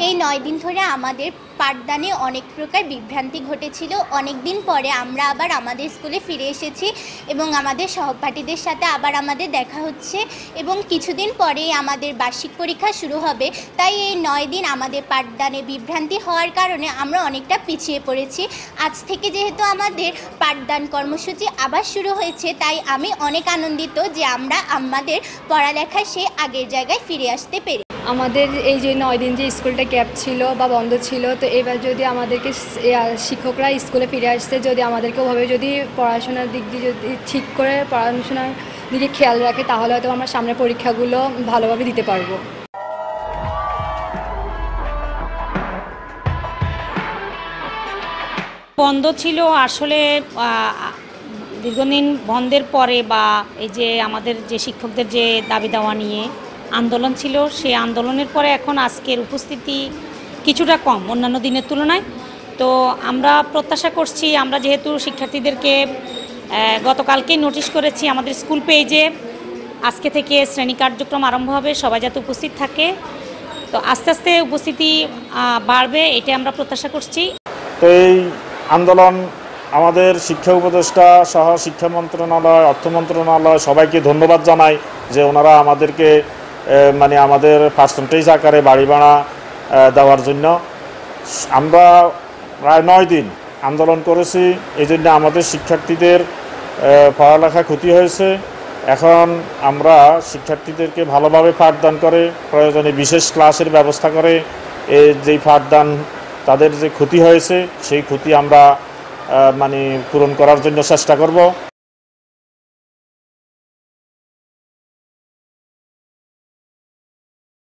এই ৯ দিন ধরে আমাদের পাঠদানে অনেক প্রকার বিভ্রান্তি ঘটেছিল। অনেক দিন পরে আমরা আবার আমাদের স্কুলে ফিরে এসেছি এবং আমাদের সহপাঠীদের সাথে আবার আমাদের দেখা হচ্ছে এবং কিছুদিন পরেই আমাদের বার্ষিক পরীক্ষা শুরু হবে। তাই এই ৯ দিন আমাদের পাঠদানে বিভ্রান্তি হওয়ার কারণে আমরা অনেকটা পিছিয়ে পড়েছি। আজ থেকে যেহেতু আমাদের পাঠদান কর্মসূচি আবার শুরু হয়েছে, তাই আমি অনেক আনন্দিত যে আমরা আমাদের পড়ালেখায় সেই আগের জায়গায় ফিরে আসতে পেরে। আমাদের এই যে ৯ দিন যে স্কুলটা গ্যাপ ছিল বা বন্ধ ছিল, তো এবার যদি আমাদেরকে শিক্ষকরা স্কুলে ফিরে আসছে, যদি আমাদেরকে ওভাবে যদি পড়াশোনার দিক দিয়ে যদি ঠিক করে পড়াশোনার দিকে খেয়াল রাখে, তাহলে হয়তো আমরা সামনের পরীক্ষাগুলো ভালোভাবে দিতে পারবো। বন্ধ ছিল আসলে দীর্ঘদিন বন্ধের পরে বা এই যে আমাদের যে শিক্ষকদের যে দাবি দাওয়া নিয়ে আন্দোলন ছিল, সেই আন্দোলনের পরে এখন আজকের উপস্থিতি কিছুটা কম অন্যান্য দিনের তুলনায়। তো আমরা প্রত্যাশা করছি, আমরা যেহেতু শিক্ষার্থীদেরকে গতকালকেই নোটিশ করেছি আমাদের স্কুল পেজে, আজকে থেকে শ্রেণী কার্যক্রম আরম্ভ হবে, সবাই যাতে উপস্থিত থাকে। তো আস্তে আস্তে উপস্থিতি বাড়বে, এটা আমরা প্রত্যাশা করছি। তো এই আন্দোলন আমাদের শিক্ষা উপদেষ্টা সহ শিক্ষা মন্ত্রণালয়, অর্থ মন্ত্রণালয় সবাইকে ধন্যবাদ জানাই যে ওনারা আমাদেরকে আমাদের পার্সেন্টেজ আকারে বাড়ি ভাড়া দেওয়ার জন্য। আমরা প্রায় ৯ দিন আন্দোলন করেছি, এই জন্য আমাদের শিক্ষার্থীদের পড়ালেখা ক্ষতি হয়েছে। এখন আমরা শিক্ষার্থীদেরকে ভালোভাবে পাঠদান করে, প্রয়োজনে বিশেষ ক্লাসের ব্যবস্থা করে যেই পাঠদান তাদের যে ক্ষতি হয়েছে সেই ক্ষতি আমরা পূরণ করার জন্য চেষ্টা করব।